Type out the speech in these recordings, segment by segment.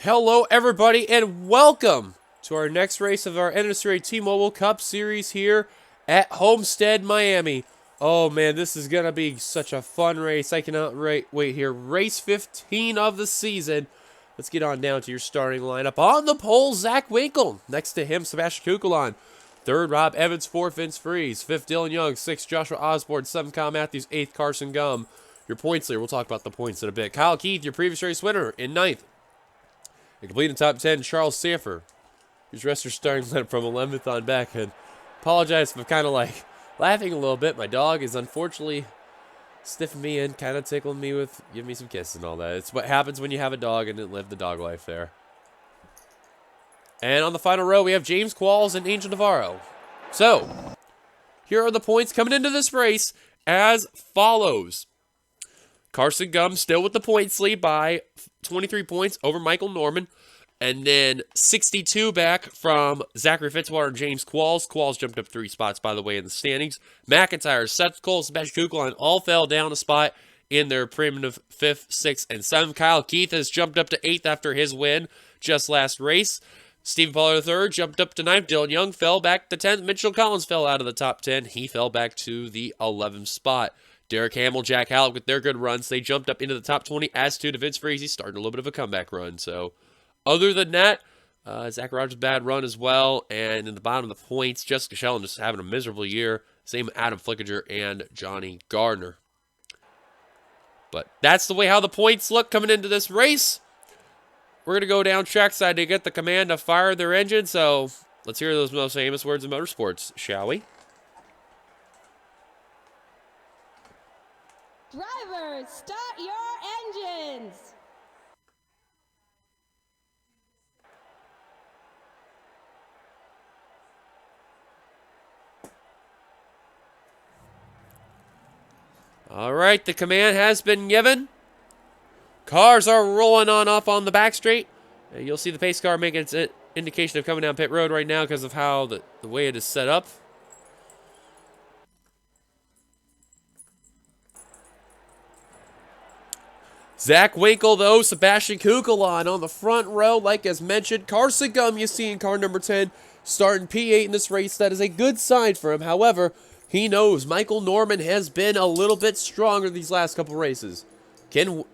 Hello, everybody, and welcome to our next race of our NNSCRA T-Mobile Cup Series here at Homestead, Miami. Oh, man, this is going to be such a fun race. I cannot wait here. Race 15 of the season. Let's get on down to your starting lineup. On the pole, Zach Winkle. Next to him, Sebastian Kukulon. Third, Rob Evans. Fourth, Vince Freeze. Fifth, Dylan Young. Sixth, Joshua Osborne. Seventh, Kyle Matthews. Eighth, Carson Gum. Your points leader. We'll talk about the points in a bit. Kyle Keith, your previous race winner, in ninth. And completing top 10, Charles Sanford. Who's rest your starting lineup from 11th on back. And apologize if I'm kind of like laughing a little bit. My dog is unfortunately stiffing me in, kind of tickling me with giving me some kisses and all that. It's what happens when you have a dog and live the dog life there. And on the final row, we have James Qualls and Angel Navarro. So, here are the points coming into this race as follows. Carson Gum still with the points lead by 23 points over Michael Norman. And then 62 back from Zachary Fitzwater and James Qualls. Qualls jumped up 3 spots, by the way, in the standings. McIntyre, Seth Cole, Sebastian Kukulon all fell down a spot in their primitive 5th, 6th, and 7th. Kyle Keith has jumped up to 8th after his win just last race. Stephen Pollard III jumped up to 9th. Dylan Young fell back to 10th. Mitchell Collins fell out of the top 10. He fell back to the 11th spot. Derek Hamill, Jack Halleck with their good runs. They jumped up into the top 20, as to Vince Freeze. He's starting a little bit of a comeback run. So, other than that, Zach Rogers' bad run as well. And in the bottom of the points, Jessica Shellen just having a miserable year. Same Adam Flickinger and Johnny Gardner. But that's the way how the points look coming into this race. We're going to go down trackside to get the command to fire their engine. So, let's hear those most famous words in motorsports, shall we? Drivers, start your engines! All right, the command has been given. Cars are rolling on up on the back straight. You'll see the pace car making its indication of coming down pit road right now because of how the way it is set up. Zach Winkle, though, Sebastian Kukulon on the front row, like as mentioned. Carson Gum, you see in car number 10, starting P8 in this race. That is a good sign for him. However, he knows Michael Norman has been a little bit stronger these last couple races. Can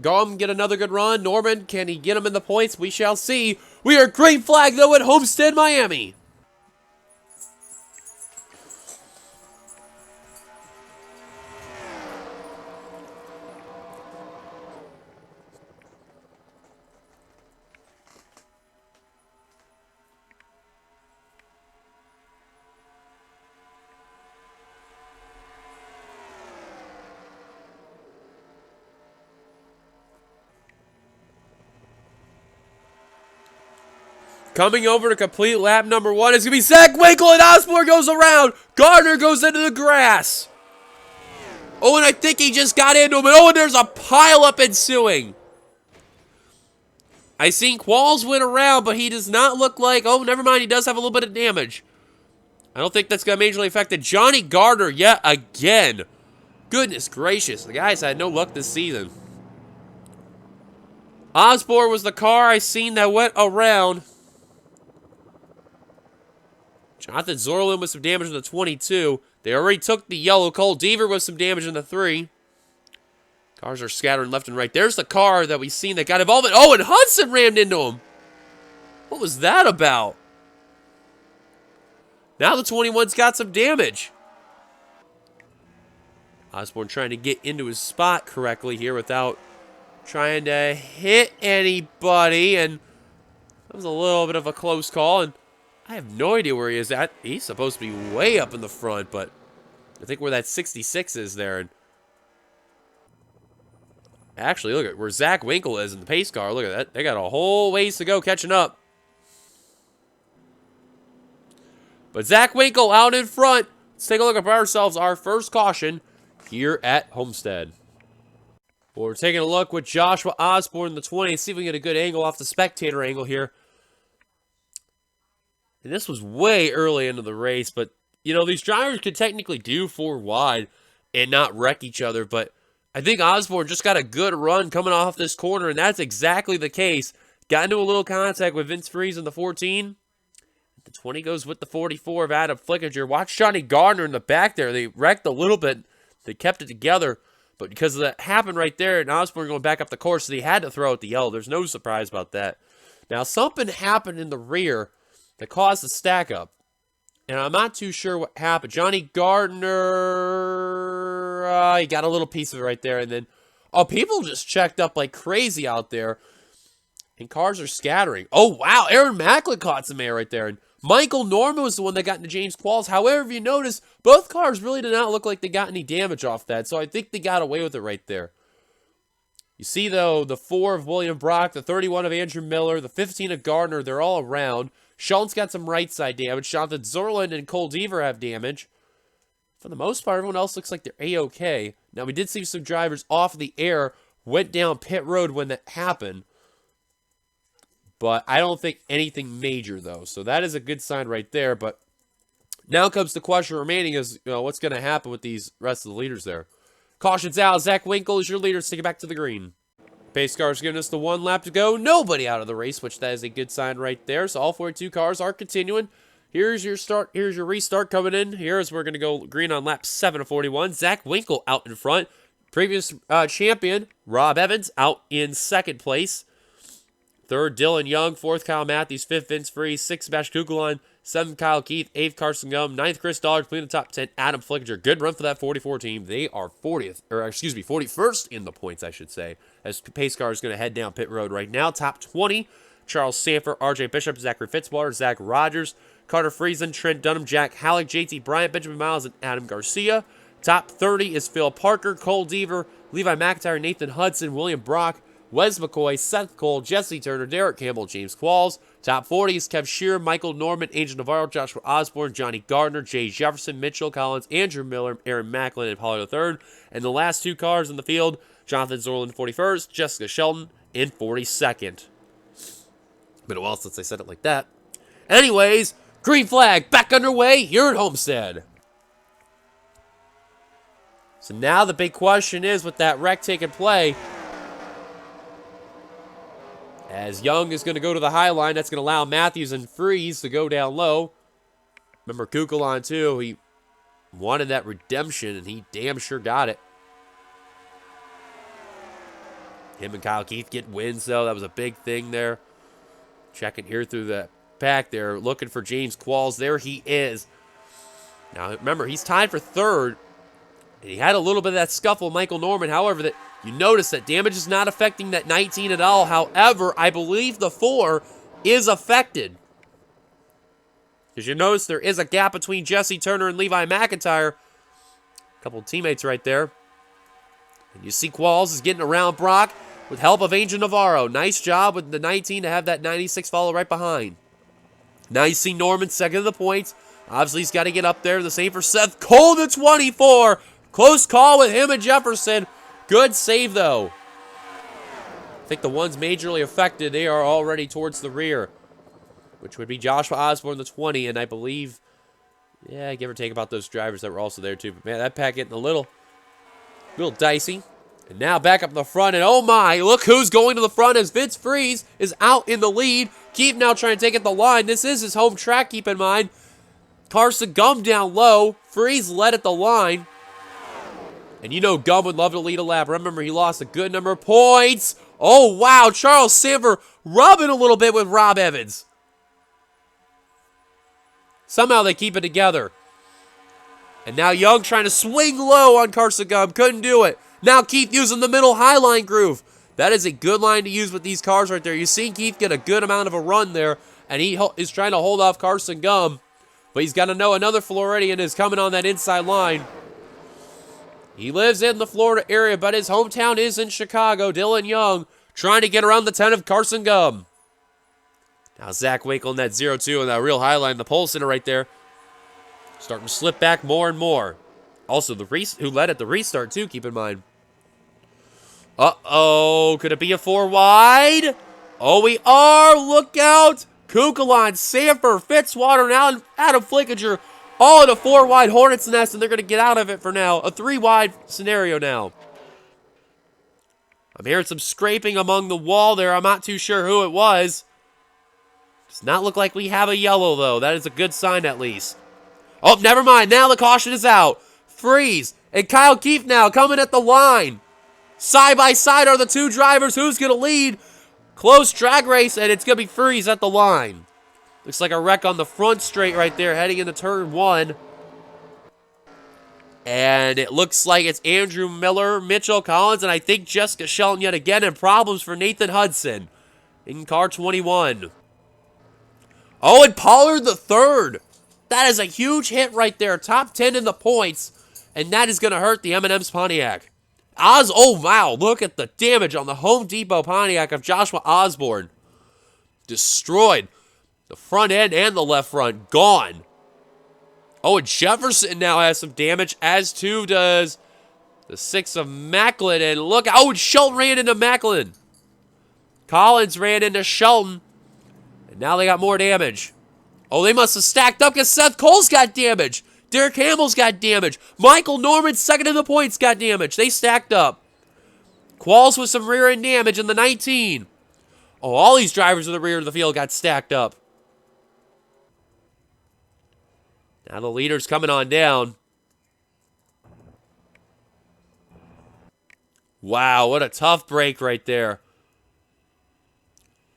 Gum get another good run? Norman, can he get him in the points? We shall see. We are green flag, though, at Homestead, Miami. Coming over to complete lap number 1 is going to be Zach Winkle, and Osborne goes around. Gardner goes into the grass. Oh, and I think he just got into him. Oh, and there's a pileup ensuing. I seen Qualls went around, but he does not look like... Oh, never mind. He does have a little bit of damage. I don't think that's going to majorly affect it. Johnny Gardner yet again. Goodness gracious. The guy's had no luck this season. Osborne was the car I seen that went around. Jonathan Zorlin with some damage in the 22. They already took the yellow. Cole Deaver with some damage in the 3. Cars are scattering left and right. There's the car that we've seen that got involved in. Oh, and Hudson rammed into him. What was that about? Now the 21's got some damage. Osborne trying to get into his spot correctly here without trying to hit anybody. And that was a little bit of a close call. And I have no idea where he is at. He's supposed to be way up in the front, but I think where that 66 is there. And actually, look at where Zach Winkle is in the pace car. Look at that. They got a whole ways to go catching up. But Zach Winkle out in front. Let's take a look at ourselves. Our first caution here at Homestead. Well, we're taking a look with Joshua Osborne in the 20. See if we can get a good angle off the spectator angle here. And this was way early into the race, but, you know, these drivers could technically do 4 wide and not wreck each other, but I think Osborne just got a good run coming off this corner, and that's exactly the case. Got into a little contact with Vince Freeze in the 14. The 20 goes with the 44 of Adam Flickinger. Watch Johnny Gardner in the back there. They wrecked a little bit. They kept it together. But because of that happened right there, and Osborne going back up the course, so he had to throw at the yellow. There's no surprise about that. Now, something happened in the rear that caused the stack up. And I'm not too sure what happened. Johnny Gardner, he got a little piece of it right there. And then, people just checked up like crazy out there. And cars are scattering. Oh, wow. Aaron Macklin caught some air right there. And Michael Norman was the one that got into James Qualls. However, if you notice, both cars really did not look like they got any damage off that. So I think they got away with it right there. You see, though, the 4 of William Brock, the 31 of Andrew Miller, the 15 of Gardner, they're all around. Schultz got some right side damage. Jonathan Zorland and Cole Deaver have damage. For the most part, everyone else looks like they're A-okay. Now, we did see some drivers off the air, went down pit road when that happened. But I don't think anything major, though. So that is a good sign right there. But now comes the question remaining is, what's going to happen with these rest of the leaders there? Caution's out. Zach Winkle is your leader. Take it back to the green. Pace car's giving us the 1 lap to go. Nobody out of the race, which that is a good sign right there. So all 42 cars are continuing. Here's your start. Here's your restart coming in. Here's we're going to go green on lap 7 of 41. Zach Winkle out in front. Previous champion, Rob Evans, out in second place. Third, Dylan Young. Fourth, Kyle Matthews. Fifth, Vince Freeze. Sixth, Sebastian Kugelon. Seventh, Kyle Keith. Eighth, Carson Gum. Ninth, Chris Dollard. Clean the top 10, Adam Flickinger. Good run for that 44 team. They are 41st in the points, I should say. As pace car is going to head down pit road right now. Top 20, Charles Sanford, RJ Bishop, Zachary Fitzwater, Zach Rogers, Carter Friesen, Trent Dunham, Jack Halleck, JT Bryant, Benjamin Miles, and Adam Garcia. Top 30 is Phil Parker, Cole Deaver, Levi McIntyre, Nathan Hudson, William Brock, Wes McCoy, Seth Cole, Jesse Turner, Derek Campbell, James Qualls. Top 40 is Kev Shearer, Michael Norman, Angel Navarro, Joshua Osborne, Johnny Gardner, Jay Jefferson, Mitchell Collins, Andrew Miller, Aaron Macklin, and Paulo III. And the last 2 cars in the field, Jonathan Zorland 41st, Jessica Shelton in 42nd. Been a while since I said it like that. Anyways, green flag back underway here at Homestead. So now the big question is, with that wreck taking play, as Young is going to go to the high line, that's going to allow Matthews and Freeze to go down low. Remember Kukulon, too. He wanted that redemption, and he damn sure got it. Him and Kyle Keith get wins, though. That was a big thing there. Checking here through the pack there, looking for James Qualls. There he is. Now, remember, he's tied for third. And he had a little bit of that scuffle with Michael Norman. However, that you notice that damage is not affecting that 19 at all. However, I believe the 4 is affected. Because you notice there is a gap between Jesse Turner and Levi McIntyre. A couple of teammates right there. And you see Qualls is getting around Brock with help of Angel Navarro. Nice job with the 19 to have that 96 follow right behind. Now you see Norman second of the points. Obviously, he's got to get up there. The same for Seth Cole, the 24. Close call with him and Jefferson. Good save, though. I think the ones majorly affected, they are already towards the rear, which would be Joshua Osborne, the 20, and I believe, yeah, give or take about those drivers that were also there, too. But, man, that pack getting a little dicey. And now back up in the front, and oh, my, look who's going to the front as Vince Freeze is out in the lead. Keith now trying to take it the line. This is his home track, keep in mind. Carson Gum down low. Freeze led at the line. And you know Gum would love to lead a lap. Remember, he lost a good number of points. Oh, wow. Charles Sanford rubbing a little bit with Rob Evans. Somehow they keep it together. And now Young trying to swing low on Carson Gum. Couldn't do it. Now Keith using the middle high line groove. That is a good line to use with these cars right there. You see Keith get a good amount of a run there. And he is trying to hold off Carson Gum. But he's got to know another Floridian is coming on that inside line. He lives in the Florida area, but his hometown is in Chicago. Dylan Young trying to get around the 10 of Carson Gum. Now Zach Winkle in that 0-2 and that real high line, the pole center right there. Starting to slip back more and more. Also, who led at the restart, too, keep in mind. Uh-oh, could it be a 4 wide? Oh, we are. Look out. Kukulon, Sanford, Fitzwater, and Adam Flickinger all in a 4 wide Hornets nest, and they're going to get out of it for now. A 3 wide scenario now. I'm hearing some scraping among the wall there. I'm not too sure who it was. Does not look like we have a yellow, though. That is a good sign, at least. Oh, never mind. Now the caution is out. Freeze. And Kyle Keefe now coming at the line. Side by side are the two drivers. Who's going to lead? Close drag race, and it's going to be Freeze at the line. Looks like a wreck on the front straight right there, heading into turn 1. And it looks like it's Andrew Miller, Mitchell Collins, and I think Jessica Shelton yet again, and problems for Nathan Hudson in car 21. Oh, and Pollard the third. That is a huge hit right there. Top 10 in the points, and that is going to hurt the M&M's Pontiac. Oh, wow. Look at the damage on the Home Depot Pontiac of Joshua Osborne. Destroyed. The front end and the left front gone. Oh, and Jefferson now has some damage, as too does the 6 of Macklin. And look, oh, and Shelton ran into Macklin. Collins ran into Shelton. And now they got more damage. Oh, they must have stacked up because Seth Cole's got damage. Derek Hamill's got damage. Michael Norman, second in the points, got damage. They stacked up. Qualls with some rear end damage in the 19. Oh, all these drivers in the rear of the field got stacked up. Now the leader's coming on down. Wow, what a tough break right there.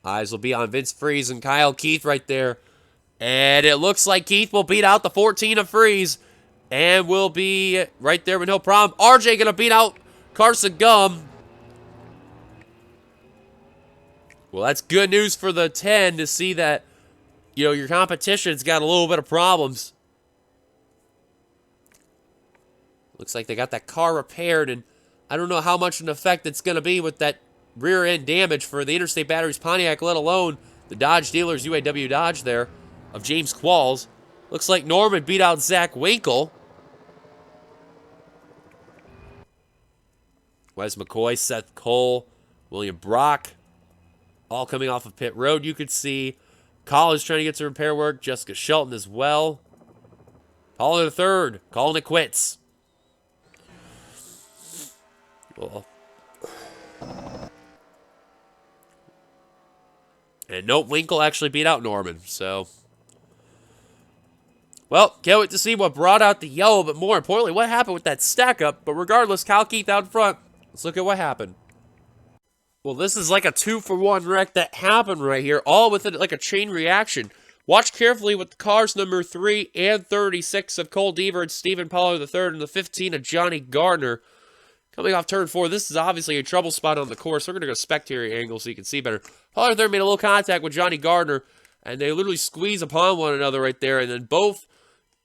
Eyes will be on Vince Freeze and Kyle Keith right there. And it looks like Keith will beat out the 14 of Freeze. And will be right there with no problem. RJ going to beat out Carson Gum. Well, that's good news for the 10 to see that, you know, your competition's got a little bit of problems. Looks like they got that car repaired, and I don't know how much an effect it's going to be with that rear end damage for the Interstate Batteries Pontiac, let alone the Dodge dealers, UAW Dodge there, of James Qualls. Looks like Norman beat out Zach Winkle. Wes McCoy, Seth Cole, William Brock, all coming off of pit road. You could see Collins trying to get some repair work. Jessica Shelton as well. Pollard the third, calling it quits. Well, and nope, Winkle actually beat out Norman, so. Well, can't wait to see what brought out the yellow, but more importantly, what happened with that stack up. But regardless, Kyle Keith out in front. Let's look at what happened. Well, this is like a 2-for-1 wreck that happened right here, all with it like a chain reaction. Watch carefully with the cars number 3 and 36 of Cole Deaver and Stephen Pollard III and the 15 of Johnny Gardner. Coming off turn 4, this is obviously a trouble spot on the course. We're going to go spectator angle so you can see better. Pollard III made a little contact with Johnny Gardner, and they literally squeeze upon one another right there, and then both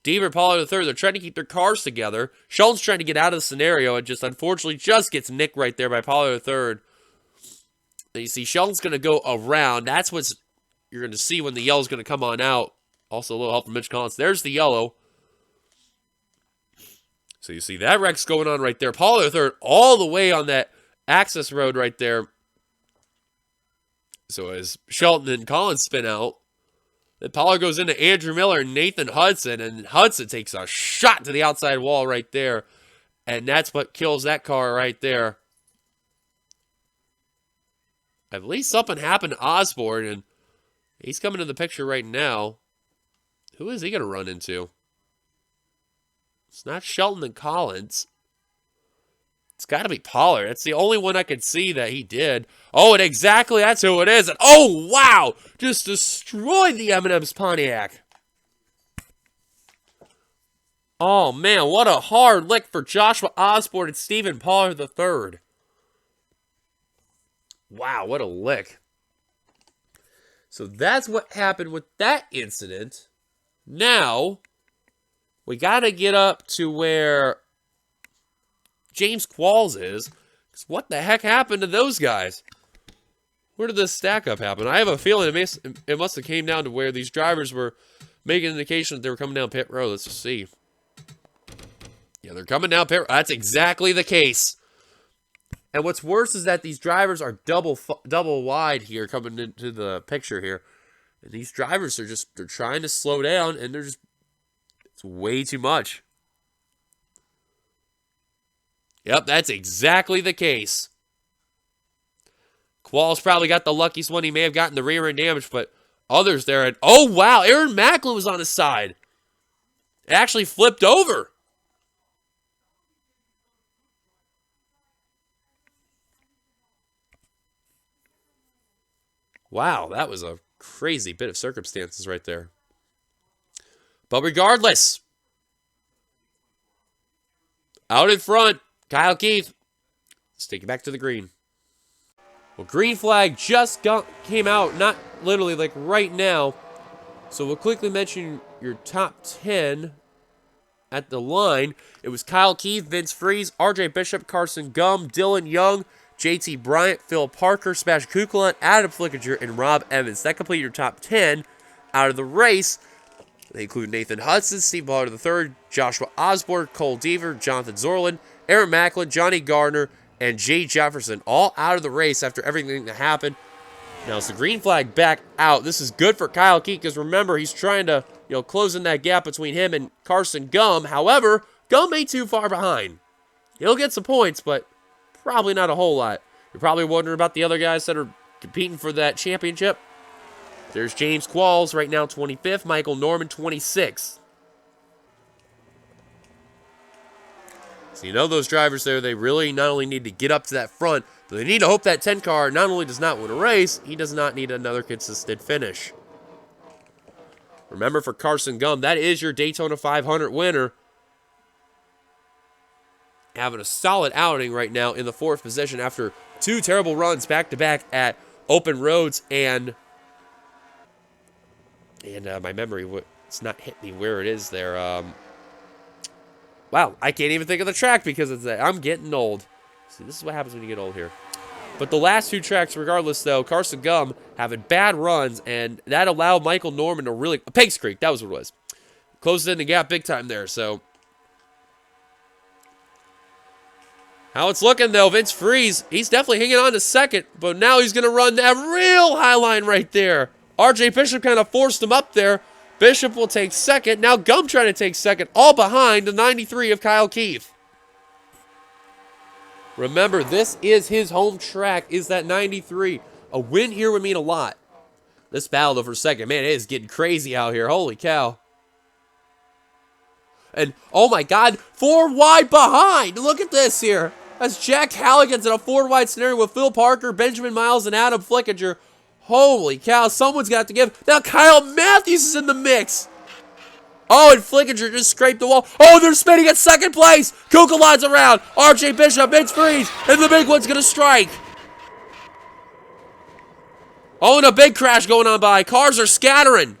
Deaver and Pollard III, they're trying to keep their cars together. Shelton's trying to get out of the scenario, and just unfortunately just gets nicked right there by Pollard III. And you see Shelton's going to go around. That's what you're going to see when the yellow's going to come on out. Also a little help from Mitch Collins. There's the yellow. So you see that wreck's going on right there. Pollard III all the way on that access road right there. So as Shelton and Collins spin out, then Pollard goes into Andrew Miller and Nathan Hudson, and Hudson takes a shot to the outside wall right there. And that's what kills that car right there. I believe something happened to Osborne, and he's coming to the picture right now. Who is he going to run into? It's not Shelton and Collins. It's got to be Pollard. That's the only one I could see that he did. Oh, and exactly that's who it is. And oh, wow! Just destroyed the M&M's Pontiac. Oh, man, what a hard lick for Joshua Osborne and Stephen Pollard III. Wow, what a lick. So that's what happened with that incident. Now, we got to get up to where James Qualls is. Because what the heck happened to those guys? Where did this stack up happen? I have a feeling it must have came down to where these drivers were making an indication that they were coming down pit road. Let's just see. Yeah, they're coming down pit road. That's exactly the case. And what's worse is that these drivers are double wide here coming into the picture here. And these drivers are they're trying to slow down, and it's way too much. Yep, that's exactly the case. Qualls probably got the luckiest one. He may have gotten the rear end damage, but others there. And oh, wow. Aaron Macklin was on his side. It actually flipped over. Wow, that was a crazy bit of circumstances right there. But regardless, out in front, Kyle Keith. Let's take it back to the green. Well, green flag just came out, not literally like right now. So we'll quickly mention your top 10 at the line. It was Kyle Keith, Vince Freeze, RJ Bishop, Carson Gum, Dylan Young, JT Bryant, Phil Parker, Sebastian Kuklon, Adam Flickinger, and Rob Evans. That completed your top 10 out of the race. They include Nathan Hudson, Steve Ballard III, Joshua Osborne, Cole Deaver, Jonathan Zorlin, Aaron Macklin, Johnny Gardner, and Jay Jefferson, all out of the race after everything that happened. Now it's the green flag back out. This is good for Kyle Keith because remember, he's trying to close in that gap between him and Carson Gum. However, Gum ain't too far behind. He'll get some points, but probably not a whole lot. You're probably wondering about the other guys that are competing for that championship. There's James Qualls right now, 25th. Michael Norman, 26th. So those drivers there, they really not only need to get up to that front, but they need to hope that 10 car not only does not win a race, he does not need another consistent finish. Remember, for Carson Gum, that is your Daytona 500 winner. Having a solid outing right now in the 4th position after 2 terrible runs back-to-back at open roads and my memory, it's not hit me where it is there. Wow, I can't even think of the track because it's that. I'm getting old. See, this is what happens when you get old here. But the last 2 tracks, regardless, though, Carson Gum having bad runs, and that allowed Michael Norman to really... Pigs Creek, that was what it was. Closed in the gap big time there, so... How it's looking, though, Vince Freeze, he's definitely hanging on to second, but now he's going to run that real high line right there. RJ Bishop kind of forced him up there. Bishop will take second. Now Gum trying to take second, all behind the 93 of Kyle Keith. Remember, this is his home track, is that 93. A win here would mean a lot. This battle, though, for second, man, it is getting crazy out here. Holy cow. And, oh my God, 4 wide behind. Look at this here. That's Jack Halligan's in a 4 wide scenario with Phil Parker, Benjamin Miles, and Adam Flickinger. Holy cow, someone's got to give. Now Kyle Matthews is in the mix. Oh, and Flickinger just scraped the wall. Oh, they're spinning at second place. Kukulon's around. RJ Bishop, Vince Freeze, and the big one's going to strike. Oh, and a big crash going on by. Cars are scattering.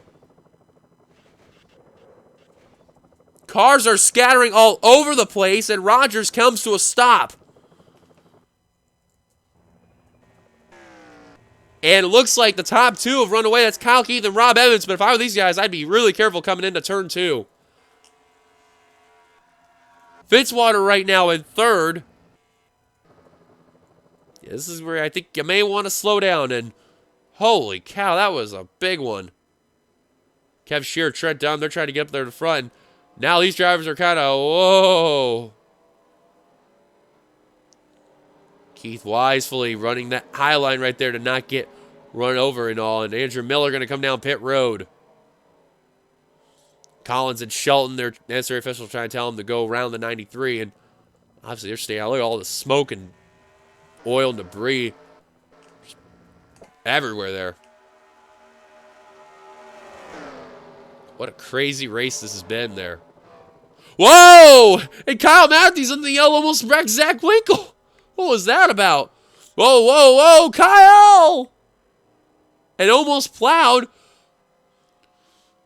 Cars are scattering all over the place, and Rogers comes to a stop. And it looks like the top 2 have run away. That's Kyle Keith and Rob Evans. But if I were these guys, I'd be really careful coming into turn 2. Fitzwater right now in 3rd. Yeah, this is where I think you may want to slow down. And holy cow, that was a big one. Kev Shear, Trent Dunn, they're trying to get up there to the front. Now these drivers are kind of, whoa. Keith wisely running that high line right there to not get run over and all. And Andrew Miller going to come down pit road. Collins and Shelton, their necessary officials trying to tell them to go around the 93. And obviously they're staying out. Look at all the smoke and oil and debris everywhere there. What a crazy race this has been there. Whoa! And Kyle Matthews in the yellow almost wrecked Zach Winkle. What was that about? Whoa, whoa, whoa, Kyle! And almost plowed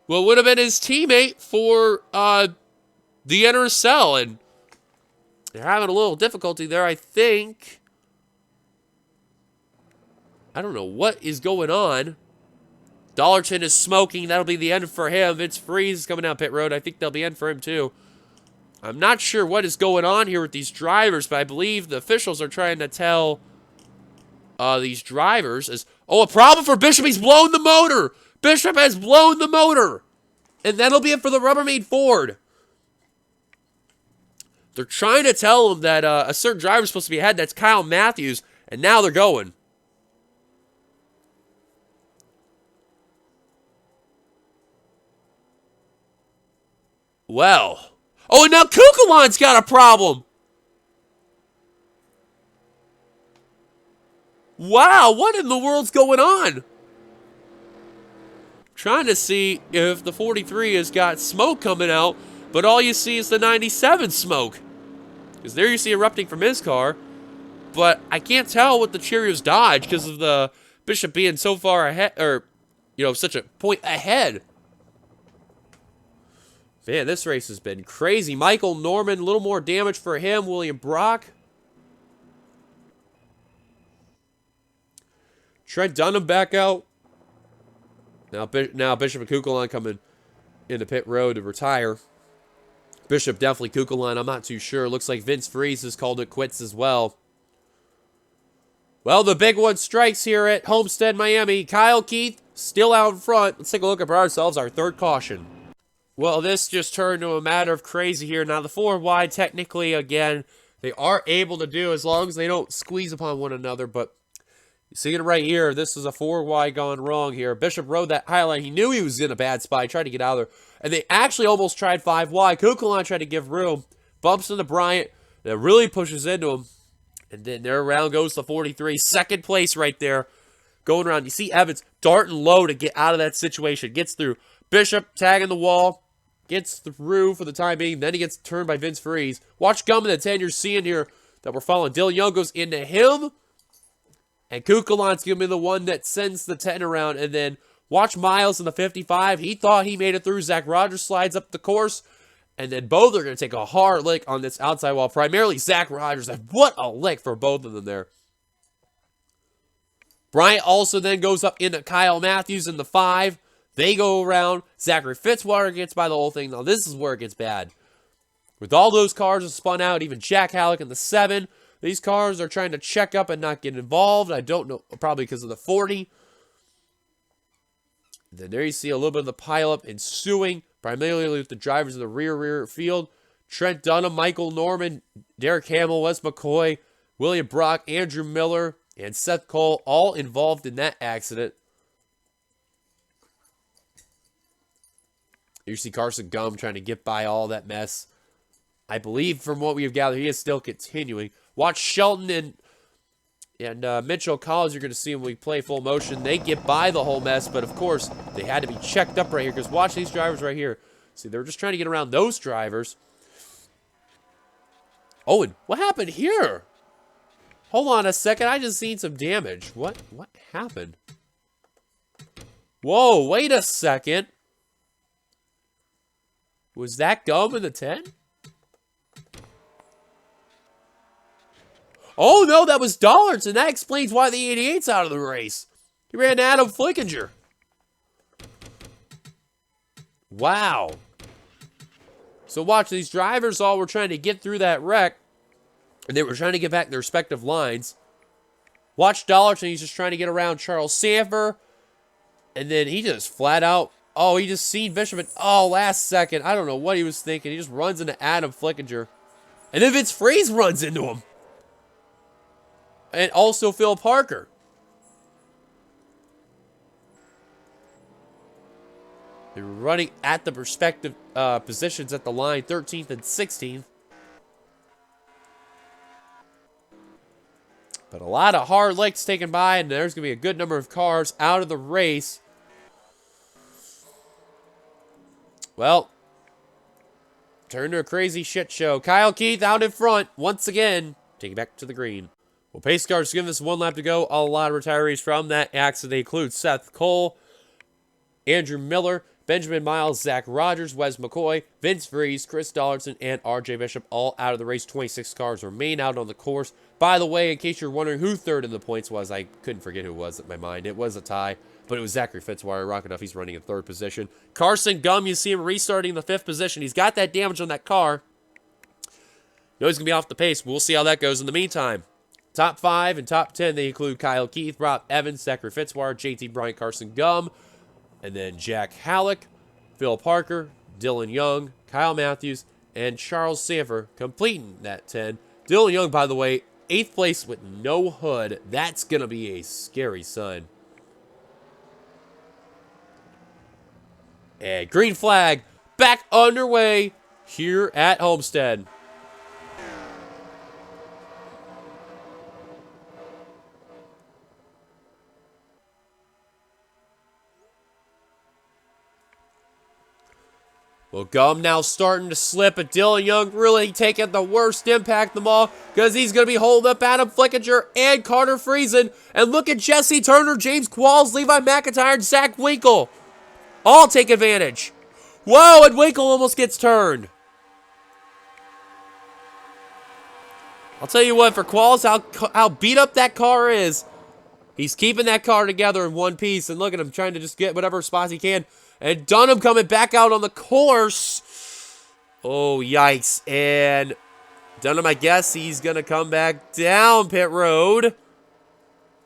what would have been his teammate for the NNSCRA. And they're having a little difficulty there, I think. I don't know what is going on. Dollarton is smoking. That'll be the end for him. Vince Freeze is coming down pit road. I think that'll be end for him too. I'm not sure what is going on here with these drivers, but I believe the officials are trying to tell these drivers is, oh, a problem for Bishop. He's blown the motor. Bishop has blown the motor. And that'll be it for the Rubbermaid Ford. They're trying to tell him that a certain driver is supposed to be ahead. That's Kyle Matthews. And now they're going. Well. Oh, and now Kukulon's got a problem. Wow, what in the world's going on? Trying to see if the 43 has got smoke coming out, but all you see is the 97 smoke. Because there you see erupting from his car. But I can't tell what the Cheerios dodge because of the Bishop being so far ahead, or, such a point ahead. Man, this race has been crazy. Michael Norman, a little more damage for him. William Brock. Trent Dunham back out. Now Bishop and Kukulon coming into pit road to retire. Bishop definitely Kukulon, I'm not too sure. Looks like Vince Freeze has called it quits as well. Well, the big one strikes here at Homestead, Miami. Kyle Keith still out in front. Let's take a look at ourselves, our third caution. Well, this just turned to a matter of crazy here. Now, the 4 wide, technically, again, they are able to do as long as they don't squeeze upon one another. But you see it right here. This is a 4 wide gone wrong here. Bishop rode that highline. He knew he was in a bad spot. He tried to get out of there. And they actually almost tried 5 wide. Kukulon tried to give room. Bumps into Bryant. That really pushes into him. And then there around goes the 43. Second place right there. Going around. You see Evans darting low to get out of that situation. Gets through. Bishop tagging the wall. Gets through for the time being. Then he gets turned by Vince Freeze. Watch Gum in the 10. You're seeing here that we're following. Dylan Young goes into him. And Kukulon's going to be the one that sends the 10 around. And then watch Miles in the 55. He thought he made it through. Zach Rogers slides up the course. And then both are going to take a hard lick on this outside wall. Primarily Zach Rogers. What a lick for both of them there. Bryant also then goes up into Kyle Matthews in the 5. They go around. Zachary Fitzwater gets by the whole thing. Now this is where it gets bad. With all those cars spun out, even Jack Halleck in the 7. These cars are trying to check up and not get involved. I don't know. Probably because of the 40. Then there you see a little bit of the pileup ensuing. Primarily with the drivers in the rear field. Trent Dunham, Michael Norman, Derek Hamill, Wes McCoy, William Brock, Andrew Miller, and Seth Cole all involved in that accident. You see Carson Gum trying to get by all that mess. I believe from what we have gathered, he is still continuing. Watch Shelton and Mitchell Collins. You're going to see when we play full motion. They get by the whole mess, but of course, they had to be checked up right here because watch these drivers right here. See, they were just trying to get around those drivers. Oh, and what happened here? Hold on a second. I just seen some damage. What happened? Whoa, wait a second. Was that Gum in the 10? Oh, no, that was Dollards, and that explains why the 88's out of the race. He ran Adam Flickinger. Wow. So watch, these drivers all were trying to get through that wreck, and they were trying to get back their respective lines. Watch Dollards, and he's just trying to get around Charles Sanford, and then he just flat out, oh, he just seen Bishop, and last second, I don't know what he was thinking. He just runs into Adam Flickinger, and then Vince Freeze runs into him. And also Phil Parker. They were running at the respective positions at the line, 13th and 16th. But a lot of hard licks taken by, and there's going to be a good number of cars out of the race. Well, turned to a crazy shit show. Kyle Keith out in front once again. Take it back to the green. Well, pace cars giving this one lap to go. A lot of retirees from that accident. They include Seth Cole, Andrew Miller, Benjamin Miles, Zach Rogers, Wes McCoy, Vince Freeze, Chris Dollarson, and RJ Bishop all out of the race. 26 cars remain out on the course. By the way, in case you're wondering who third in the points was, I couldn't forget who it was in my mind. It was a tie, but it was Zachary Fitzwater. Rocking off, he's running in 3rd position. Carson Gum, you see him restarting in the 5th position. He's got that damage on that car. You know he's going to be off the pace. We'll see how that goes in the meantime. Top 5 and top 10, they include Kyle Keith, Rob Evans, Zachary Fitzwater, JT Bryant, Carson Gum, and then Jack Halleck, Phil Parker, Dylan Young, Kyle Matthews, and Charles Sanford completing that 10. Dylan Young, by the way, 8th place with no hood. That's going to be a scary sign. And green flag back underway here at Homestead. Well, Gum now starting to slip, but Dylan Young really taking the worst impact of them all because he's going to be holding up Adam Flickinger and Carter Friesen. And look at Jesse Turner, James Qualls, Levi McIntyre, and Zach Winkle. All take advantage. Whoa, and Winkle almost gets turned. I'll tell you what, for Qualls, how beat up that car is. He's keeping that car together in one piece, and look at him trying to just get whatever spots he can. And Dunham coming back out on the course. Oh, yikes. And Dunham, I guess he's going to come back down pit road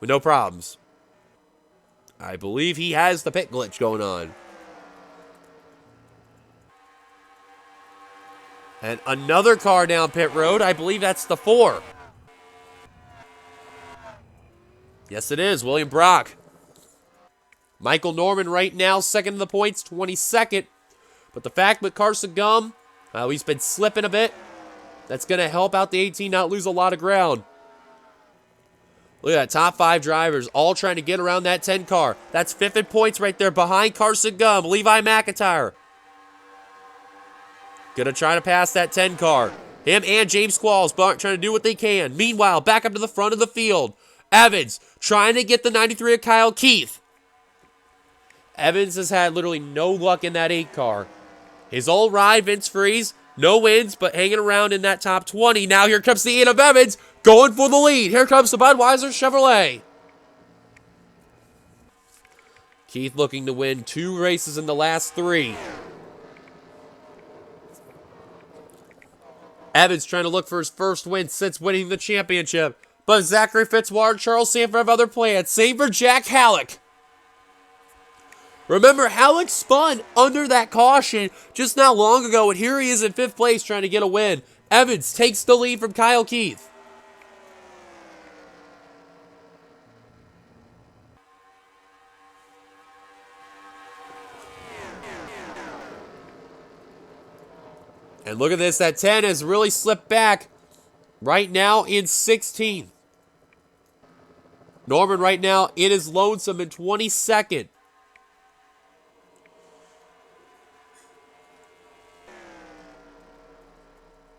with no problems. I believe he has the pit glitch going on. And another car down pit road. I believe that's the 4. Yes, it is. William Brock. Michael Norman right now, second in the points, 22nd. But the fact with Carson Gum, he's been slipping a bit. That's going to help out the 18 not lose a lot of ground. Look at that, top 5 drivers all trying to get around that 10 car. That's 5th in points right there behind Carson Gum, Levi McIntyre. Going to try to pass that 10 car. Him and James Qualls trying to do what they can. Meanwhile, back up to the front of the field. Evans trying to get the 93 of Kyle Keith. Evans has had literally no luck in that 8 car. His old ride, Vince Freeze, no wins, but hanging around in that top 20. Now here comes the 8 of Evans, going for the lead. Here comes the Budweiser Chevrolet. Keith looking to win 2 races in the last 3. Evans trying to look for his first win since winning the championship. But Zachary Fitzwater, Charles Sanford have other plans. Same for Jack Halleck. Remember, Halleck spun under that caution just not long ago, and here he is in 5th place trying to get a win. Evans takes the lead from Kyle Keith. And look at this, that 10 has really slipped back. Right now in 16th. Norman right now in his lonesome in 22nd.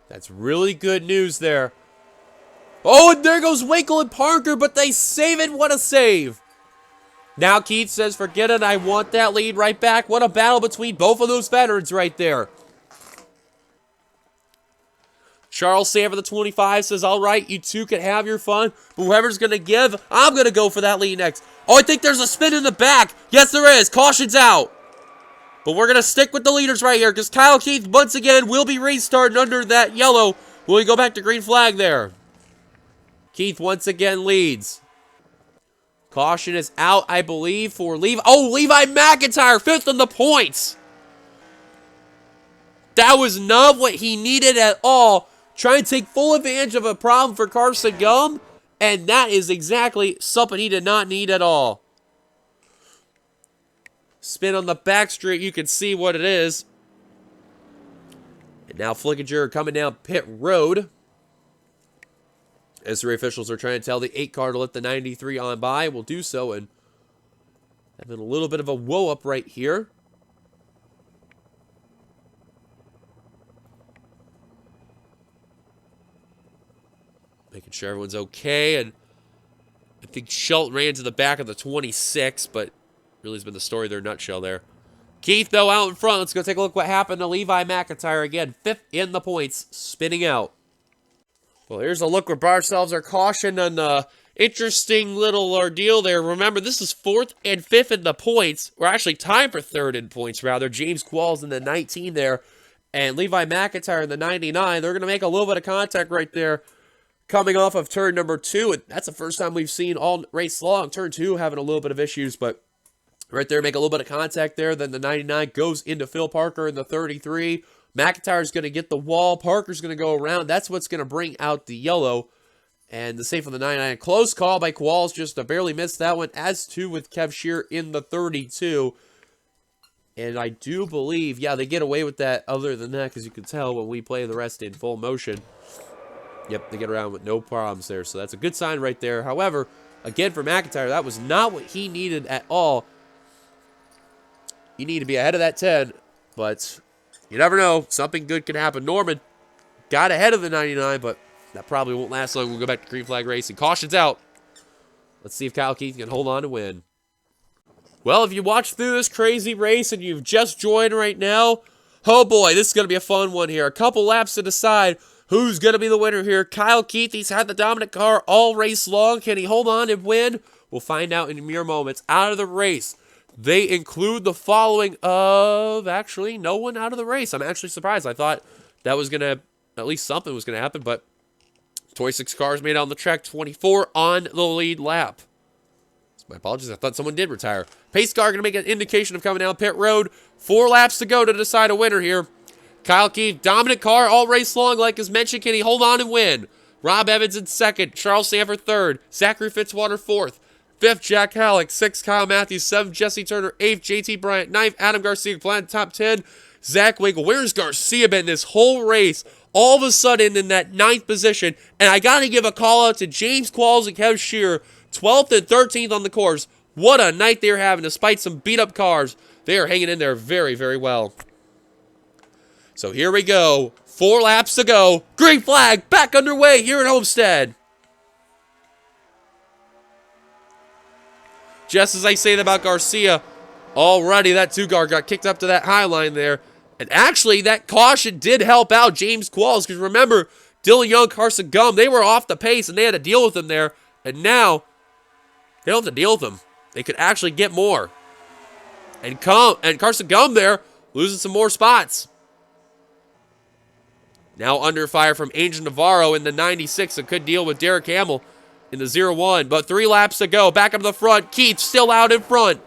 That's really good news there. Oh, and there goes Winkle and Parker, but they save it. What a save. Now Keith says, forget it, I want that lead right back. What a battle between both of those veterans right there. Charles Sanford, the 25, says, all right, you two can have your fun, but whoever's going to give, I'm going to go for that lead next. Oh, I think there's a spin in the back. Yes, there is. Caution's out. But we're going to stick with the leaders right here because Kyle Keith, once again, will be restarting under that yellow. Will he go back to green flag there? Keith once again leads. Caution is out, I believe, for Levi. Oh, Levi McIntyre, 5th on the points. That was not what he needed at all. Trying to take full advantage of a problem for Carson Gum, and that is exactly something he did not need at all. Spin on the back straight, you can see what it is. And now Flickinger coming down pit road. NNSCRA officials are trying to tell the 8 car to let the 93 on by. We'll do so, and having a little bit of a whoa up right here. Making sure everyone's okay, and I think Schultz ran to the back of the 26, but really has been the story of their nutshell there. Keith, though, out in front. Let's go take a look what happened to Levi McIntyre again. 5th in the points, spinning out. Well, here's a look where bar ourselves our caution on the interesting little ordeal there. Remember, this is 4th and 5th in the points. We're actually tied for 3rd in points, rather. James Qualls in the 19 there, and Levi McIntyre in the 99. They're going to make a little bit of contact right there coming off of turn number 2. And that's the first time we've seen all race long. Turn 2 having a little bit of issues, but right there, make a little bit of contact there. Then the 99 goes into Phil Parker in the 33. McIntyre's going to get the wall. Parker's going to go around. That's what's going to bring out the yellow. And the save for the 99. Close call by Qualls. Just barely missed that one. As to with Kev Shear in the 32. And I do believe, yeah, they get away with that other than that, because you can tell when we play the rest in full motion. Yep, they get around with no problems there, so that's a good sign right there. However, again, for McIntyre, that was not what he needed at all. You need to be ahead of that 10, but you never know. Something good can happen. Norman got ahead of the 99, but that probably won't last long. We'll go back to green flag racing. Caution's out. Let's see if Kyle Keith can hold on to win. Well, if you watched through this crazy race and you've just joined right now, oh boy, this is going to be a fun one here. A couple laps to decide who's going to be the winner here. Kyle Keith, he's had the dominant car all race long. Can he hold on and win? We'll find out in mere moments. Out of the race, they include the following of, actually, no one out of the race. I'm actually surprised. I thought that was going to, at least something was going to happen, but 26 cars made it on the track, 24 on the lead lap. My apologies, I thought someone did retire. Pace car going to make an indication of coming down pit road. 4 laps to go to decide a winner here. Kyle Keith, dominant car all race long, like as mentioned. Can he hold on and win? Rob Evans in second. Charles Sanford third. Zachary Fitzwater fourth. Fifth, Jack Halleck. Sixth, Kyle Matthews. Seventh, Jesse Turner. Eighth, JT Bryant. Ninth, Adam Garcia. Plant top 10. Zach Winkle. Where's Garcia been this whole race? All of a sudden in that 9th position. And I got to give a call out to James Qualls and Kev Shearer. 12th and 13th on the course. What a night they're having, despite some beat-up cars. They are hanging in there very, very well. So here we go. 4 laps to go. Green flag back underway here at Homestead. Just as I say that about Garcia, already that 2-car got kicked up to that high line there. And actually, that caution did help out James Qualls. Because remember, Dylan Young, Carson Gum, they were off the pace and they had to deal with them there. And now, they don't have to deal with them. They could actually get more. And Carson Gum there, losing some more spots. Now under fire from Angel Navarro in the 96 and could deal with Derek Hamill in the 0-1. But 3 laps to go. Back up to the front. Keith still out in front.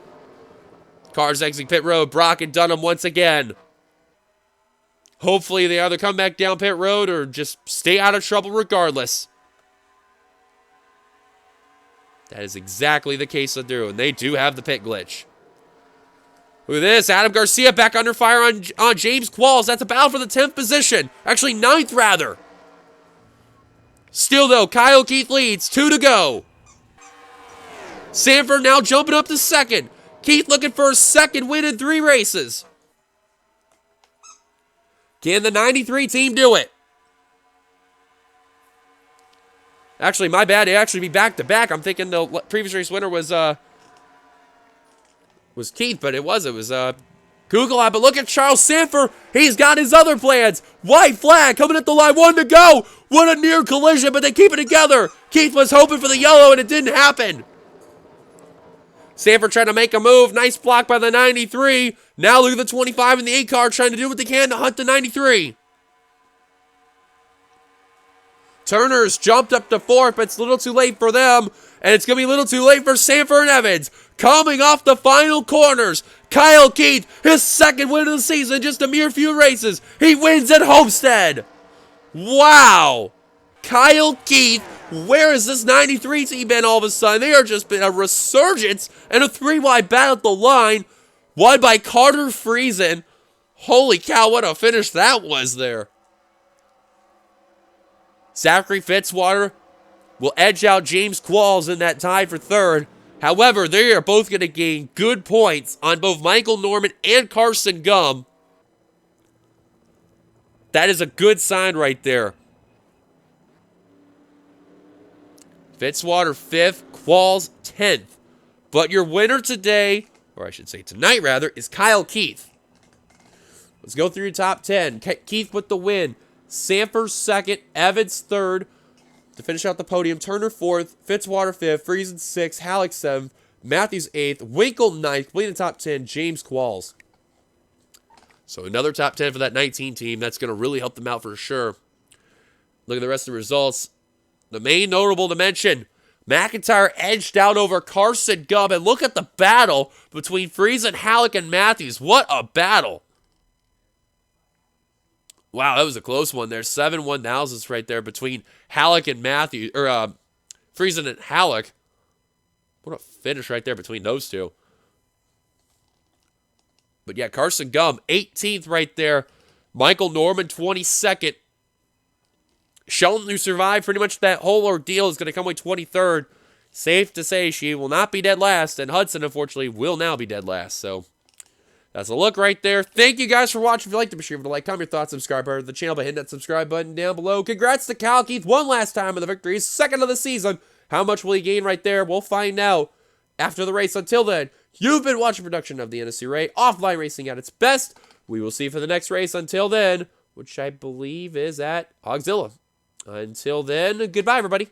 Cars exiting pit road. Brock and Dunham once again. Hopefully they either come back down pit road or just stay out of trouble regardless. That is exactly the case of do, and they do have the pit glitch. Look at this. Adam Garcia back under fire on James Qualls. That's a battle for the 10th position. Actually, 9th, rather. Still, though, Kyle Keith leads. 2 to go. Sanford now jumping up to 2nd. Keith looking for a 2nd win in 3 races. Can the 93 team do it? Actually, my bad. It'd actually be back-to-back. I'm thinking the previous race winner was Keith, but it was Google. But look at Charles Sanford. He's got his other plans. White flag coming at the line. 1 to go. What a near collision, but they keep it together. Keith was hoping for the yellow, and it didn't happen. Sanford trying to make a move. Nice block by the 93. Now look at the 25 and the 8 car trying to do what they can to hunt the 93. Turner's jumped up to 4th, but it's a little too late for them. And it's going to be a little too late for Sanford and Evans. Coming off the final corners, Kyle Keith, his 2nd win of the season, just a mere few races. He wins at Homestead. Wow. Kyle Keith, where has this 93 team been all of a sudden? They are just been a resurgence and a 3-wide battle at the line. Won by Carter Friesen. Holy cow, what a finish that was there. Zachary Fitzwater will edge out James Qualls in that tie for 3rd. However, they are both going to gain good points on both Michael Norman and Carson Gum. That is a good sign right there. Fitzwater 5th, Qualls 10th. But your winner today, or I should say tonight rather, is Kyle Keith. Let's go through your top 10. Keith with the win. Sanford 2nd, Evans 3rd. To finish out the podium, Turner 4th, Fitzwater 5th, Friesen 6th, Halleck 7th, Matthews 8th, Winkle 9th, completing the top 10, James Qualls. So another top 10 for that 19 team. That's going to really help them out for sure. Look at the rest of the results. The main notable to mention, McIntyre edged out over Carson Gum. And look at the battle between Friesen, Halleck, and Matthews. What a battle. Wow, that was a close one there. 7 1,000s right there between Halleck and Matthews, or Friesen and Halleck. What a finish right there between those two. But yeah, Carson Gum, 18th right there. Michael Norman, 22nd. Shelton, who survived pretty much that whole ordeal, is going to come away 23rd. Safe to say she will not be dead last, and Hudson, unfortunately, will now be dead last. So that's a look right there. Thank you guys for watching. If you liked it, be sure to like, comment your thoughts, subscribe to the channel by hitting that subscribe button down below. Congrats to Cal Keith one last time in the victory, second of the season. How much will he gain right there? We'll find out after the race. Until then, you've been watching a production of the NNSCRA, offline racing at its best. We will see you for the next race. Until then, which I believe is at Hogzilla. Until then, goodbye, everybody.